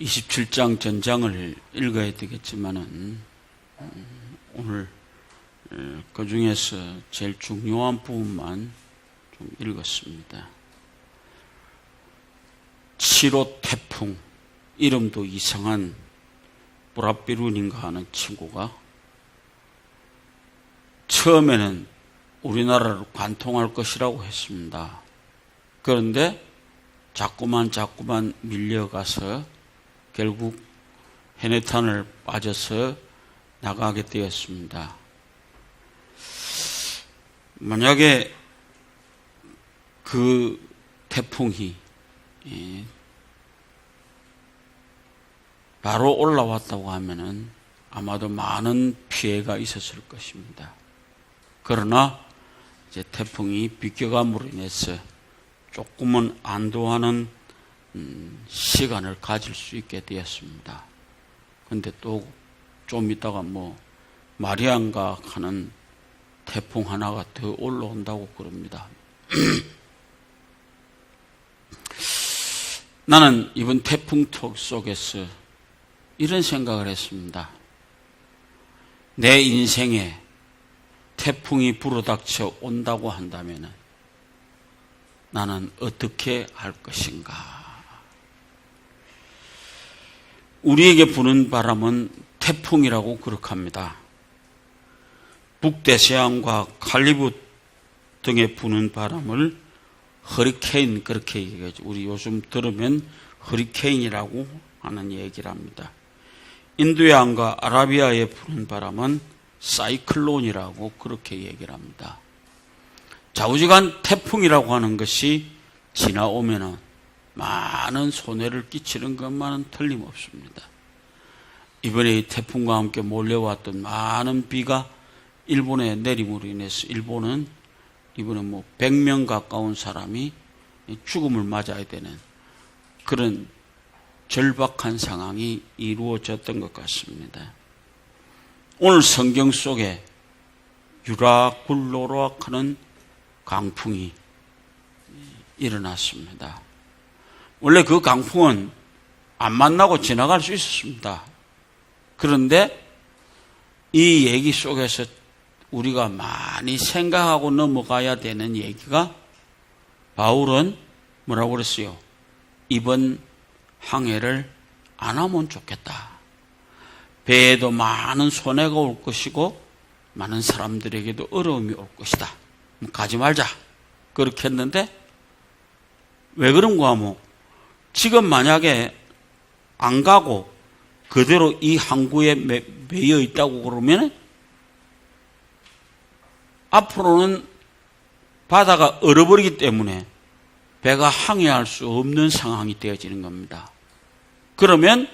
27장 전장을 읽어야 되겠지만은 오늘 그 중에서 제일 중요한 부분만 좀 읽었습니다. 7호 태풍, 이름도 이상한 브라비룬인가 하는 친구가 처음에는 우리나라를 관통할 것이라고 했습니다. 그런데 자꾸만 밀려가서 결국 해내탄을 빠져서 나가게 되었습니다. 만약에 그 태풍이 바로 올라왔다고 하면은 아마도 많은 피해가 있었을 것입니다. 그러나 이제 태풍이 비껴감으로 인해서 조금은 안도하는 시간을 가질 수 있게 되었습니다. 근데 또 좀 있다가 마리안가 하는 태풍 하나가 더 올라온다고 그럽니다. 나는 이번 태풍 톡 속에서 이런 생각을 했습니다. 내 인생에 태풍이 불어닥쳐 온다고 한다면 나는 어떻게 할 것인가? 우리에게 부는 바람은 태풍이라고 그렇합니다. 북대서양과 칼리브 등에 부는 바람을 허리케인 그렇게 얘기하죠. 우리 요즘 들으면 허리케인이라고 하는 얘기를 합니다. 인도양과 아라비아에 부는 바람은 사이클론이라고 그렇게 얘기를 합니다. 좌우지간 태풍이라고 하는 것이 지나오면 많은 손해를 끼치는 것만은 틀림없습니다. 이번에 이 태풍과 함께 몰려왔던 많은 비가 일본에 내림으로 인해서 일본은 이번에 100명 가까운 사람이 죽음을 맞아야 되는 그런 절박한 상황이 이루어졌던 것 같습니다. 오늘 성경 속에 유라굴로락 하는 강풍이 일어났습니다. 원래 그 강풍은 안 만나고 지나갈 수 있었습니다. 그런데 이 얘기 속에서 우리가 많이 생각하고 넘어가야 되는 얘기가 바울은 뭐라고 그랬어요? 이번 항해를 안 하면 좋겠다. 배에도 많은 손해가 올 것이고 많은 사람들에게도 어려움이 올 것이다. 가지 말자. 그렇게 했는데 왜 그런가 하면 지금 만약에 안 가고 그대로 이 항구에 매여 있다고 그러면 앞으로는 바다가 얼어버리기 때문에 배가 항해할 수 없는 상황이 되어지는 겁니다. 그러면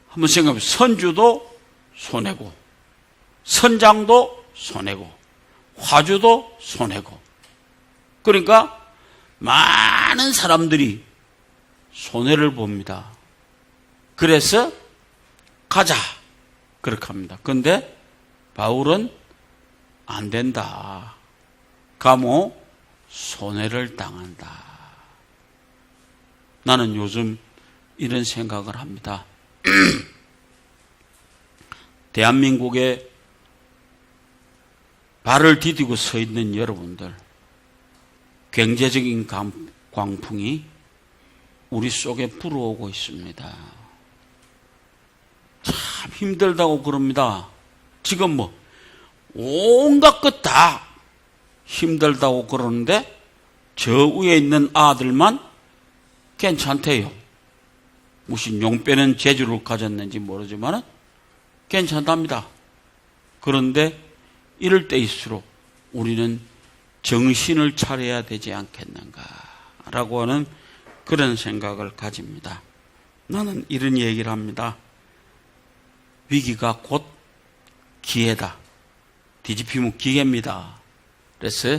한번 생각해보세요. 선주도 손해고 선장도 손해고 화주도 손해고 그러니까 많은 사람들이 손해를 봅니다. 그래서 가자 그렇게 합니다. 그런데 바울은 안 된다. 가면 손해를 당한다. 나는 요즘 이런 생각을 합니다. 대한민국에 발을 디디고 서 있는 여러분들, 경제적인 광풍이 우리 속에 불어오고 있습니다. 참 힘들다고 그럽니다. 지금 온갖 것 다 힘들다고 그러는데 저 위에 있는 아들만 괜찮대요. 무슨 용 빼는 재주를 가졌는지 모르지만 괜찮답니다. 그런데 이럴 때일수록 우리는 정신을 차려야 되지 않겠는가라고 하는 그런 생각을 가집니다. 나는 이런 얘기를 합니다. 위기가 곧 기회다. 뒤집히면 기회입니다. 그래서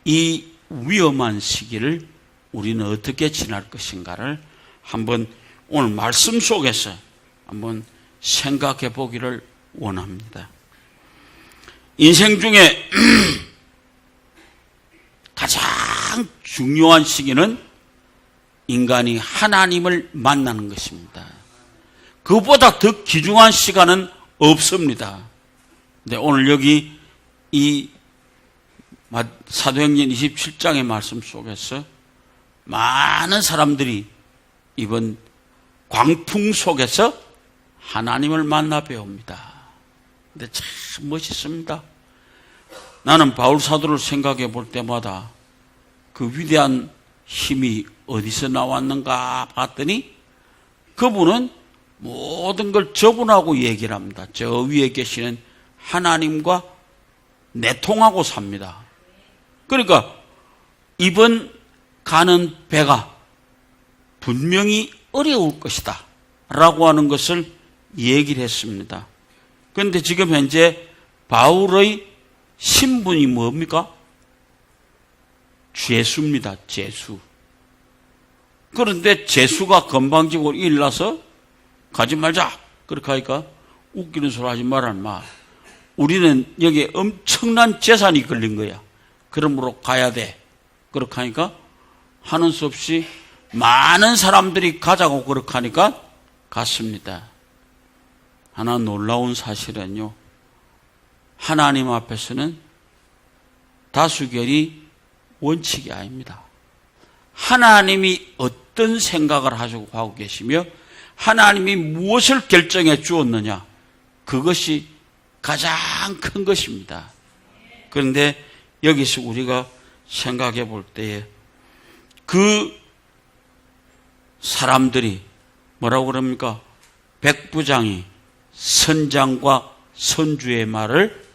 이 위험한 시기를 우리는 어떻게 지날 것인가를 한번 오늘 말씀 속에서 한번 생각해 보기를 원합니다. 인생 중에 가장 중요한 시기는 인간이 하나님을 만나는 것입니다. 그보다 더 귀중한 시간은 없습니다. 근데 오늘 여기 이 사도행전 27장의 말씀 속에서 많은 사람들이 이번 광풍 속에서 하나님을 만나 배웁니다. 근데 참 멋있습니다. 나는 바울 사도를 생각해 볼 때마다 그 위대한 힘이 어디서 나왔는가 봤더니 그분은 모든 걸 저분하고 얘기를 합니다. 저 위에 계시는 하나님과 내통하고 삽니다. 그러니까 이번 가는 배가 분명히 어려울 것이다 라고 하는 것을 얘기를 했습니다. 그런데 지금 현재 바울의 신분이 뭡니까? 죄수입니다. 죄수. 그런데 죄수가 건방지고 일나서 가지 말자 그렇게 하니까 웃기는 소리 하지 말란 말. 우리는 여기에 엄청난 재산이 걸린 거야. 그러므로 가야 돼. 그렇게 하니까 하는 수 없이 많은 사람들이 가자고 그렇게 하니까 갔습니다. 하나 놀라운 사실은요. 하나님 앞에서는 다수결이 원칙이 아닙니다. 하나님이 어떤 생각을 하고 계시며 하나님이 무엇을 결정해 주었느냐 그것이 가장 큰 것입니다. 그런데 여기서 우리가 생각해 볼 때에 그 사람들이 뭐라고 그럽니까? 백부장이 선장과 선주의 말을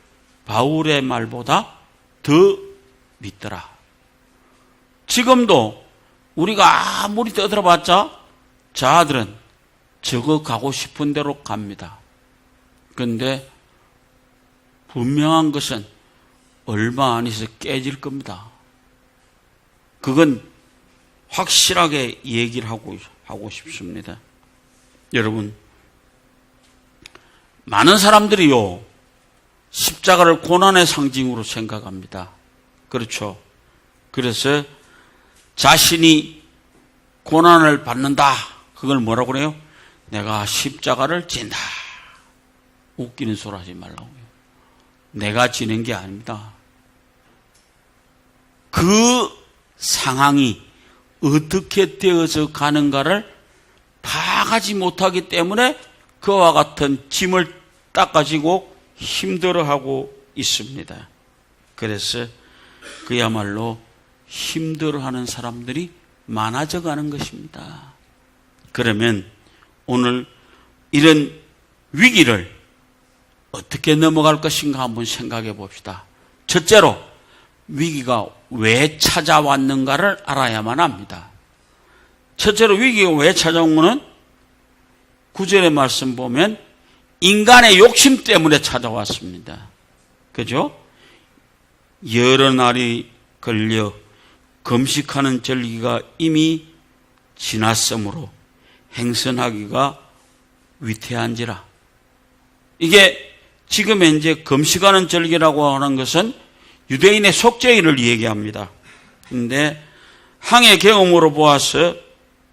바울의 말보다 더 믿더라. 지금도 우리가 아무리 떠들어봤자 자들은 저거 가고 싶은 대로 갑니다. 그런데 분명한 것은 얼마 안 있어 깨질 겁니다. 그건 확실하게 얘기를 하고 싶습니다. 여러분, 많은 사람들이요, 십자가를 고난의 상징으로 생각합니다. 그렇죠. 그래서 자신이 고난을 받는다. 그걸 뭐라고 그래요? 내가 십자가를 진다. 웃기는 소리 하지 말라고요. 내가 지는 게 아닙니다. 그 상황이 어떻게 되어서 가는가를 파악하지 못하기 때문에 그와 같은 짐을 닦아지고 힘들어하고 있습니다. 그래서 그야말로 힘들어하는 사람들이 많아져 가는 것입니다. 그러면 오늘 이런 위기를 어떻게 넘어갈 것인가 한번 생각해 봅시다. 첫째로 위기가 왜 찾아왔는가를 알아야만 합니다. 첫째로 위기가 왜 찾아온 것은 9절의 말씀 보면 인간의 욕심 때문에 찾아왔습니다. 그죠? 여러 날이 걸려 금식하는 절기가 이미 지났으므로 행선하기가 위태한지라. 이게 지금 현재 금식하는 절기라고 하는 것은 유대인의 속죄일을 얘기합니다. 그런데 항해 경험으로 보아서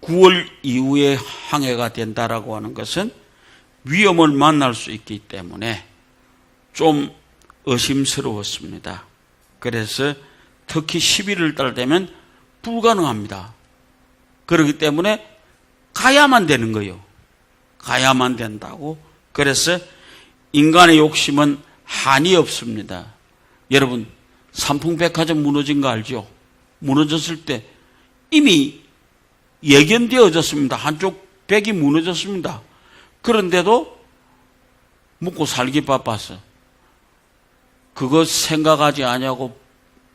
9월 이후에 항해가 된다라고 하는 것은 위험을 만날 수 있기 때문에 좀 의심스러웠습니다. 그래서 특히 11월 달 되면 불가능합니다. 그렇기 때문에 가야만 되는 거예요. 가야만 된다고. 그래서 인간의 욕심은 한이 없습니다. 여러분, 삼풍백화점 무너진 거 알죠? 무너졌을 때 이미 예견되어졌습니다. 한쪽 벽이 무너졌습니다. 그런데도 먹고 살기 바빠서 그것 생각하지 아니하고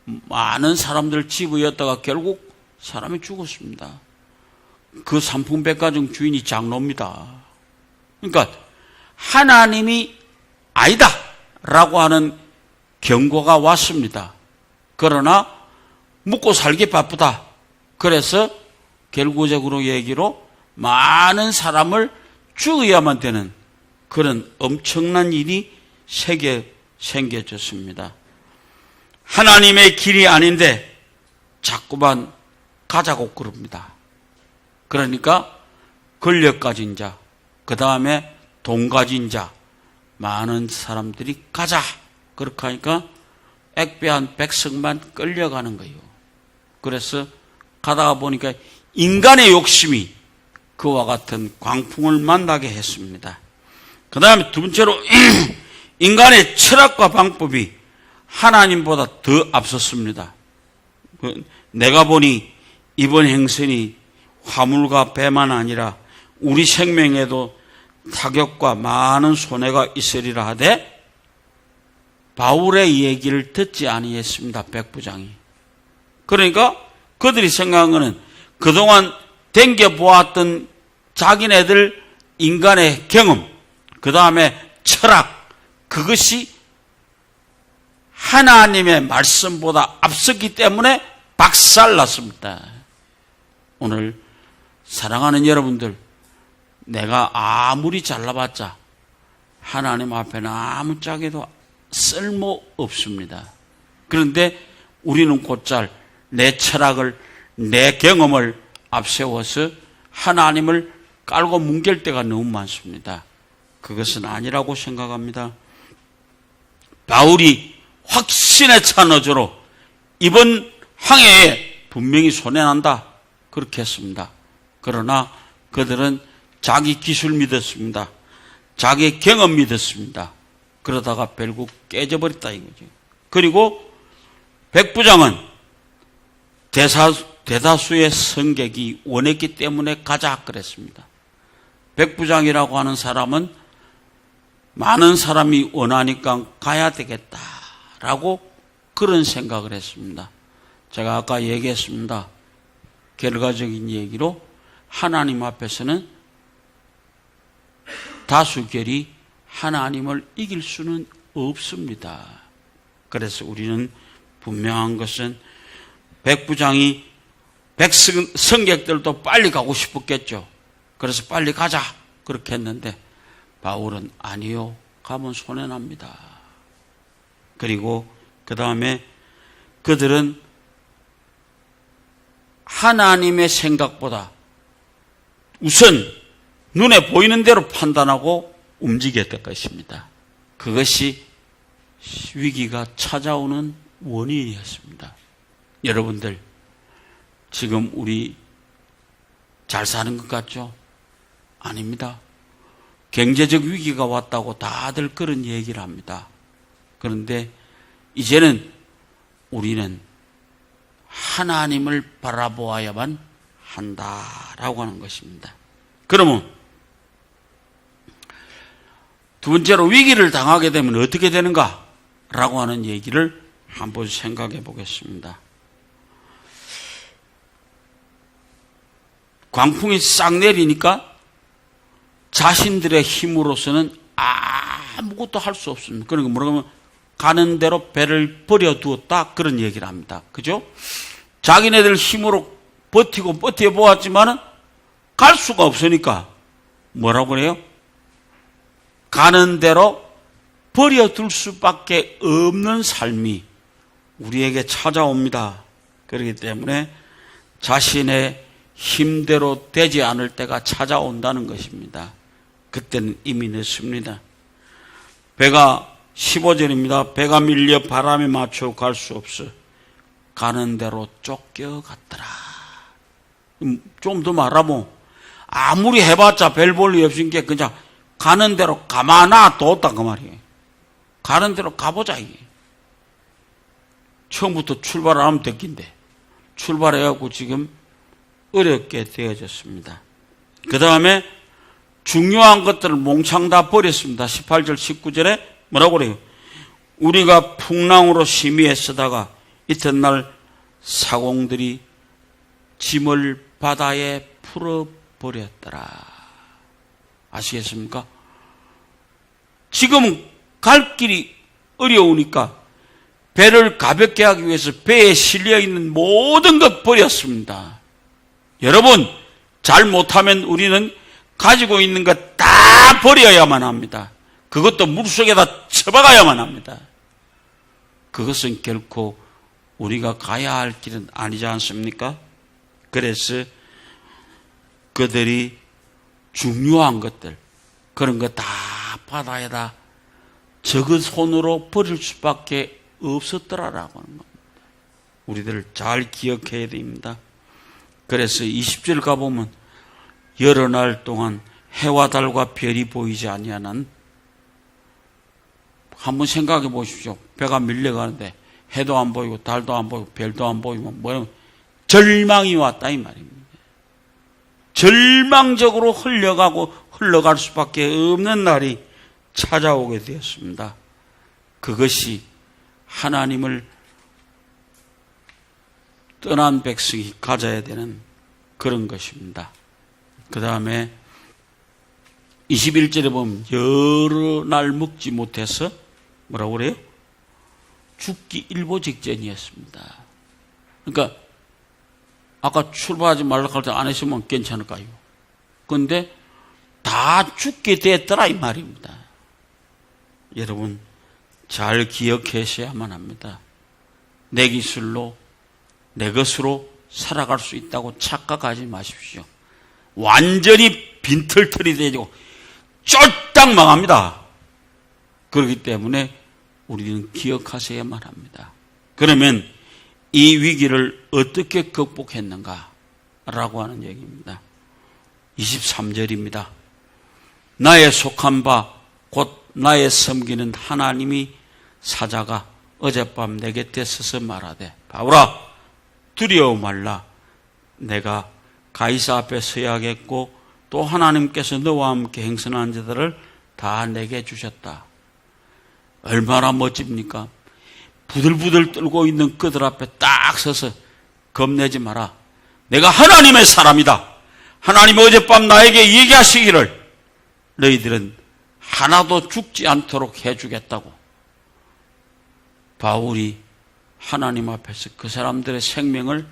많은 사람들 집어였다가 결국 사람이 죽었습니다. 그 삼풍백화점 주인이 장로입니다. 그러니까 하나님이 아니다 라고 하는 경고가 왔습니다. 그러나 먹고 살기 바쁘다. 그래서 결과적으로 얘기로 많은 사람을 죽어야만 되는 그런 엄청난 일이 생겨졌습니다. 하나님의 길이 아닌데 자꾸만 가자고 그럽니다. 그러니까 권력 가진 자, 그 다음에 돈 가진 자, 많은 사람들이 가자. 그렇게 하니까 액배한 백성만 끌려가는 거예요. 그래서 가다가 보니까 인간의 욕심이 그와 같은 광풍을 만나게 했습니다. 그 다음에 두 번째로 인간의 철학과 방법이 하나님보다 더 앞섰습니다. 내가 보니 이번 행선이 화물과 배만 아니라 우리 생명에도 타격과 많은 손해가 있으리라 하되 바울의 얘기를 듣지 아니했습니다. 백부장이. 그러니까 그들이 생각한 것은 그동안 댕겨보았던 자기네들 인간의 경험, 그 다음에 철학, 그것이 하나님의 말씀보다 앞섰기 때문에 박살났습니다. 오늘 사랑하는 여러분들, 내가 아무리 잘나봤자 하나님 앞에는 아무짝에도 쓸모 없습니다. 그런데 우리는 곧잘 내 철학을, 내 경험을 앞세워서 하나님을 깔고 뭉갤 때가 너무 많습니다. 그것은 아니라고 생각합니다. 바울이 확신에 찬 어조로 이번 항해에 분명히 손해난다 그렇게 했습니다. 그러나 그들은 자기 기술 믿었습니다. 자기 경험 믿었습니다. 그러다가 결국 깨져버렸다 이거죠. 그리고 백부장은 대다수의 승객이 원했기 때문에 가자 그랬습니다. 백부장이라고 하는 사람은 많은 사람이 원하니까 가야 되겠다라고 그런 생각을 했습니다. 제가 아까 얘기했습니다. 결과적인 얘기로 하나님 앞에서는 다수결이 하나님을 이길 수는 없습니다. 그래서 우리는 분명한 것은 백부장이 승객들도 빨리 가고 싶었겠죠. 그래서 빨리 가자 그렇게 했는데 바울은 아니요, 가면 손해납니다. 그리고 그 다음에 그들은 하나님의 생각보다 우선 눈에 보이는 대로 판단하고 움직였던 것입니다. 그것이 위기가 찾아오는 원인이었습니다. 여러분들, 지금 우리 잘 사는 것 같죠? 아닙니다. 경제적 위기가 왔다고 다들 그런 얘기를 합니다. 그런데 이제는 우리는 하나님을 바라보아야만 한다라고 하는 것입니다. 그러면 두 번째로 위기를 당하게 되면 어떻게 되는가? 라고 하는 얘기를 한번 생각해 보겠습니다. 광풍이 싹 내리니까 자신들의 힘으로서는 아무것도 할 수 없습니다. 그러니까 뭐라고 하면 가는 대로 배를 버려두었다 그런 얘기를 합니다. 그죠? 자기네들 힘으로 버티고 버텨보았지만은 갈 수가 없으니까 뭐라고 그래요? 가는 대로 버려둘 수밖에 없는 삶이 우리에게 찾아옵니다. 그렇기 때문에 자신의 힘대로 되지 않을 때가 찾아온다는 것입니다. 그때는 이미 늦습니다. 배가 15절입니다. 배가 밀려 바람에 맞춰 갈 수 없어 가는 대로 쫓겨갔더라. 좀 더 말하면 아무리 해봤자 별 볼 일 없으니까 그냥 가는 대로 가만히 뒀다 그 말이에요. 가는 대로 가보자 이게. 처음부터 출발을 하면 됐긴데 출발해갖고 지금 어렵게 되어졌습니다. 그 다음에 중요한 것들을 몽창 다 버렸습니다. 18절 19절에 뭐라고 그래요? 우리가 풍랑으로 심히 애쓰다가 이튿날 사공들이 짐을 바다에 풀어버렸더라. 아시겠습니까? 지금 갈 길이 어려우니까 배를 가볍게 하기 위해서 배에 실려있는 모든 것 버렸습니다. 여러분, 잘 못하면 우리는 가지고 있는 것 다 버려야만 합니다. 그것도 물속에다 처박아야만 합니다. 그것은 결코 우리가 가야 할 길은 아니지 않습니까? 그래서 그들이 중요한 것들, 그런 거 다 바다에다 적은 손으로 버릴 수밖에 없었더라라고 하는 겁니다. 우리들 잘 기억해야 됩니다. 그래서 20절 가보면 여러 날 동안 해와 달과 별이 보이지 아니하는, 한번 생각해 보십시오. 배가 밀려가는데 해도 안 보이고 달도 안 보이고 별도 안 보이고 뭐냐면 절망이 왔다 이 말입니다. 절망적으로 흘러갈 수밖에 없는 날이 찾아오게 되었습니다. 그것이 하나님을 떠난 백성이 가져야 되는 그런 것입니다. 그 다음에 21절에 보면 여러 날 먹지 못해서 뭐라고 그래요? 죽기 일보 직전이었습니다. 그러니까 아까 출발하지 말라고 할 때 안 했으면 괜찮을까요? 그런데 다 죽게 됐더라 이 말입니다. 여러분 잘 기억하셔야만 합니다. 내 기술로 내 것으로 살아갈 수 있다고 착각하지 마십시오. 완전히 빈털털이 되고 쫄딱 망합니다. 그렇기 때문에 우리는 기억하셔야만 합니다. 그러면 이 위기를 어떻게 극복했는가? 라고 하는 얘기입니다. 23절입니다. 나의 속한 바 곧 나의 섬기는 하나님이 사자가 어젯밤 내 곁에 서서 말하되 바울아 두려워 말라. 내가 가이사 앞에 서야겠고 또 하나님께서 너와 함께 행선한 자들을 다 내게 주셨다. 얼마나 멋집니까? 부들부들 떨고 있는 그들 앞에 딱 서서 겁내지 마라. 내가 하나님의 사람이다. 하나님이 어젯밤 나에게 얘기하시기를 너희들은 하나도 죽지 않도록 해주겠다고. 바울이 하나님 앞에서 그 사람들의 생명을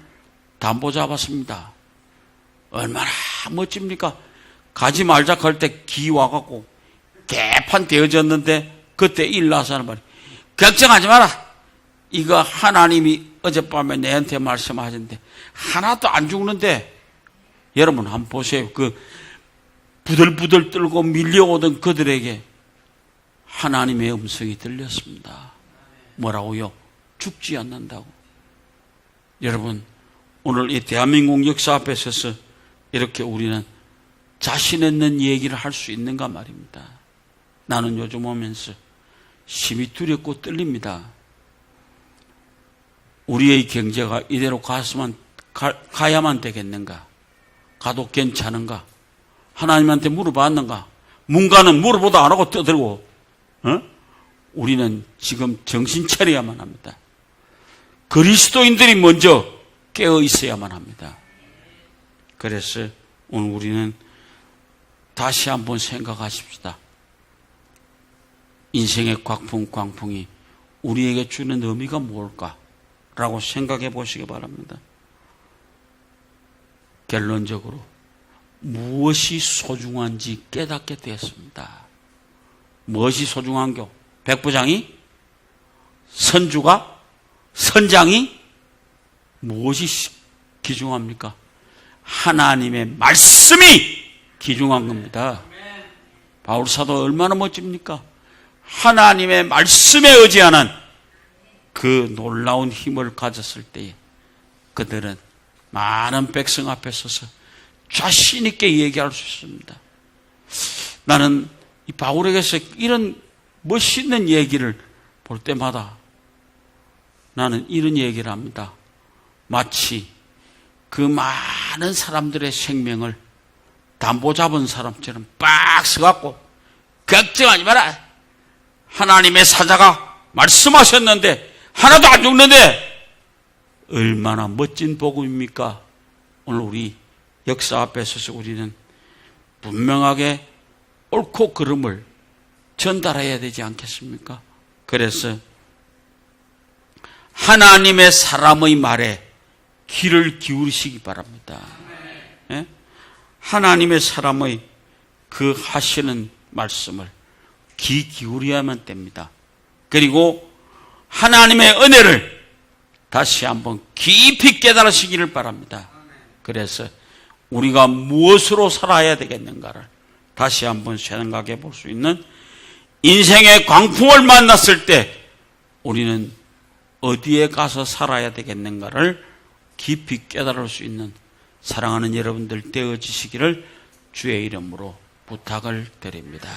담보 잡았습니다. 얼마나 멋집니까? 가지 말자 할 때 기 와갖고 개판 되어졌는데 그때 일나서 하는 말이 걱정하지 마라. 이거 하나님이 어젯밤에 내한테 말씀하셨는데 하나도 안 죽는데. 여러분 한번 보세요. 그 부들부들 떨고 밀려오던 그들에게 하나님의 음성이 들렸습니다. 뭐라고요? 죽지 않는다고. 여러분 오늘 이 대한민국 역사 앞에 서서 이렇게 우리는 자신 있는 얘기를 할 수 있는가 말입니다. 나는 요즘 오면서 심히 두렵고 떨립니다. 우리의 경제가 이대로 가야만 되겠는가? 가도 괜찮은가? 하나님한테 물어봤는가? 문가는 물어보도 안 하고 떠들고, 우리는 지금 정신 차려야만 합니다. 그리스도인들이 먼저 깨어 있어야만 합니다. 그래서 오늘 우리는 다시 한번 생각하십시다. 인생의 광풍이 우리에게 주는 의미가 뭘까라고 생각해 보시기 바랍니다. 결론적으로 무엇이 소중한지 깨닫게 되었습니다. 무엇이 소중한겨? 백부장이? 선주가? 선장이? 무엇이 귀중합니까? 하나님의 말씀이 귀중한 겁니다. 바울 사도 얼마나 멋집니까? 하나님의 말씀에 의지하는 그 놀라운 힘을 가졌을 때에 그들은 많은 백성 앞에 서서 자신 있게 얘기할 수 있습니다. 나는 이 바울에게서 이런 멋있는 얘기를 볼 때마다 나는 이런 얘기를 합니다. 마치 그 많은 사람들의 생명을 담보 잡은 사람처럼 빡 서갖고 걱정하지 마라. 하나님의 사자가 말씀하셨는데 하나도 안 죽는데 얼마나 멋진 복음입니까? 오늘 우리 역사 앞에 서서 우리는 분명하게 옳고 그름을 전달해야 되지 않겠습니까? 그래서 하나님의 사람의 말에 귀를 기울이시기 바랍니다. 예? 하나님의 사람의 그 하시는 말씀을 귀 기울여야만 됩니다. 그리고 하나님의 은혜를 다시 한번 깊이 깨달으시기를 바랍니다. 그래서 우리가 무엇으로 살아야 되겠는가를 다시 한번 생각해 볼 수 있는 인생의 광풍을 만났을 때 우리는 어디에 가서 살아야 되겠는가를 깊이 깨달을 수 있는 사랑하는 여러분들 되어지시기를 주의 이름으로 부탁을 드립니다.